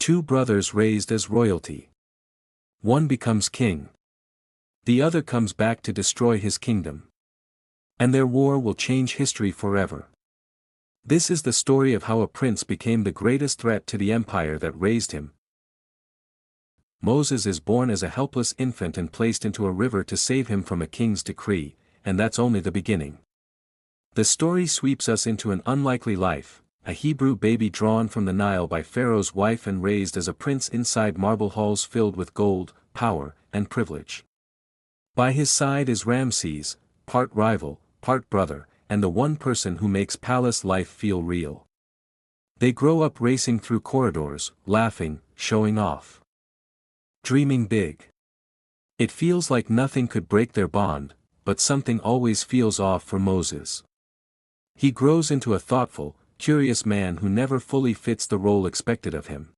Two brothers raised as royalty. One becomes king. The other comes back to destroy his kingdom. And their war will change history forever. This is the story of how a prince became the greatest threat to the empire that raised him. Moses is born as a helpless infant and placed into a river to save him from a king's decree, and that's only the beginning. The story sweeps us into an unlikely life, a Hebrew baby drawn from the Nile by Pharaoh's wife and raised as a prince inside marble halls filled with gold, power, and privilege. By his side is Ramses, part rival, part brother, and the one person who makes palace life feel real. They grow up racing through corridors, laughing, showing off. Dreaming big. It feels like nothing could break their bond, but something always feels off for Moses. He grows into a thoughtful, curious man who never fully fits the role expected of him.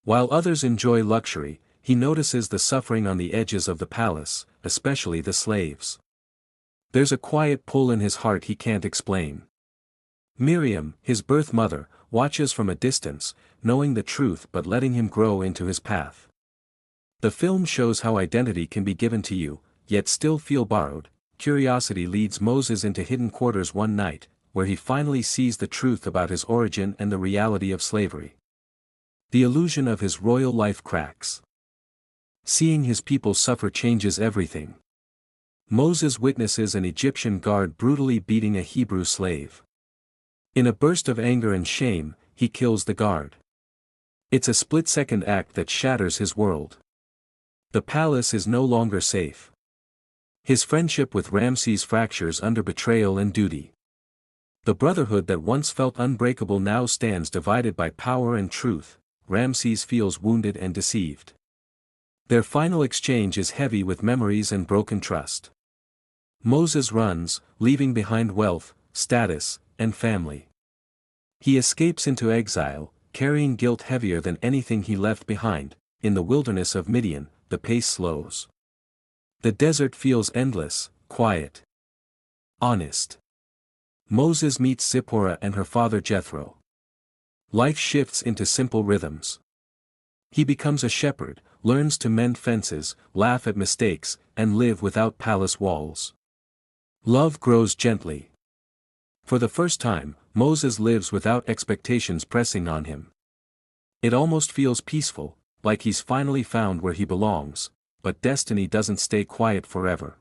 While others enjoy luxury, he notices the suffering on the edges of the palace, especially the slaves. There's a quiet pull in his heart he can't explain. Miriam, his birth mother, watches from a distance, knowing the truth but letting him grow into his path. The film shows how identity can be given to you, yet still feel borrowed. Curiosity leads Moses into hidden quarters one night, where he finally sees the truth about his origin and the reality of slavery. The illusion of his royal life cracks. Seeing his people suffer changes everything. Moses witnesses an Egyptian guard brutally beating a Hebrew slave. In a burst of anger and shame, he kills the guard. It's a split-second act that shatters his world. The palace is no longer safe. His friendship with Ramses fractures under betrayal and duty. The brotherhood that once felt unbreakable now stands divided by power and truth. Ramses feels wounded and deceived. Their final exchange is heavy with memories and broken trust. Moses runs, leaving behind wealth, status, and family. He escapes into exile, carrying guilt heavier than anything he left behind. In the wilderness of Midian, the pace slows. The desert feels endless, quiet. Honest. Moses meets Zipporah and her father Jethro. Life shifts into simple rhythms. He becomes a shepherd, learns to mend fences, laugh at mistakes, and live without palace walls. Love grows gently. For the first time, Moses lives without expectations pressing on him. It almost feels peaceful, like he's finally found where he belongs, but destiny doesn't stay quiet forever.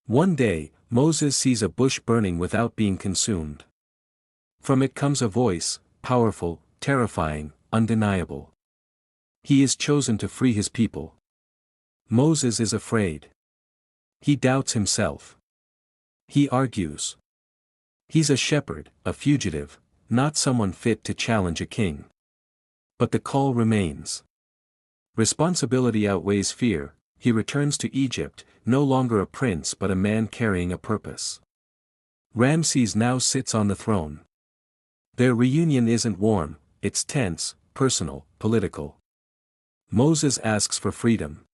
One day, Moses sees a bush burning without being consumed. From it comes a voice, powerful, terrifying, undeniable. He is chosen to free his people. Moses is afraid. He doubts himself. He argues. He's a shepherd, a fugitive, not someone fit to challenge a king. But the call remains. Responsibility outweighs fear. He returns to Egypt, no longer a prince but a man carrying a purpose. Ramses now sits on the throne. Their reunion isn't warm, it's tense, personal, political. Moses asks for freedom.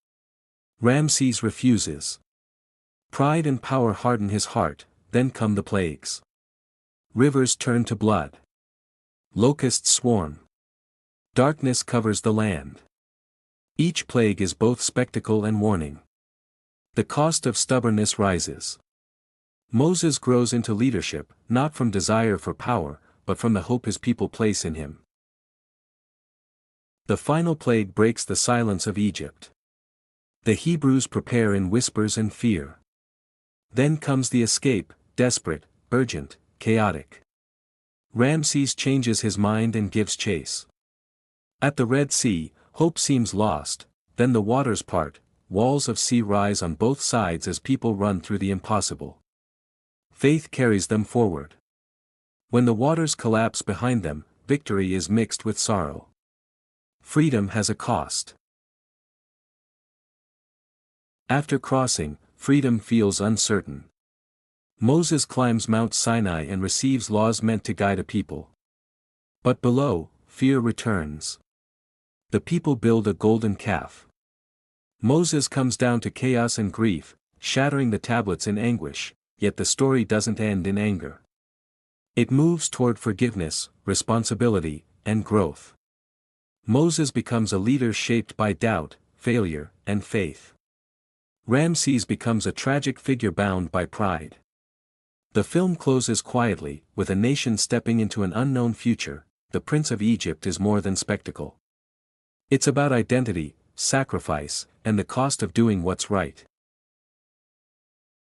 Ramses refuses. Pride and power harden his heart, then come the plagues. Rivers turn to blood. Locusts swarm. Darkness covers the land. Each plague is both spectacle and warning. The cost of stubbornness rises. Moses grows into leadership, not from desire for power, but from the hope his people place in him. The final plague breaks the silence of Egypt. The Hebrews prepare in whispers and fear. Then comes the escape, desperate, urgent, chaotic. Ramses changes his mind and gives chase. At the Red Sea, hope seems lost, then the waters part, walls of sea rise on both sides as people run through the impossible. Faith carries them forward. When the waters collapse behind them, victory is mixed with sorrow. Freedom has a cost. After crossing, freedom feels uncertain. Moses climbs Mount Sinai and receives laws meant to guide a people. But below, fear returns. The people build a golden calf. Moses comes down to chaos and grief, shattering the tablets in anguish, yet the story doesn't end in anger. It moves toward forgiveness, responsibility, and growth. Moses becomes a leader shaped by doubt, failure, and faith. Ramses becomes a tragic figure bound by pride. The film closes quietly, with a nation stepping into an unknown future. The Prince of Egypt is more than spectacle. It's about identity, sacrifice, and the cost of doing what's right.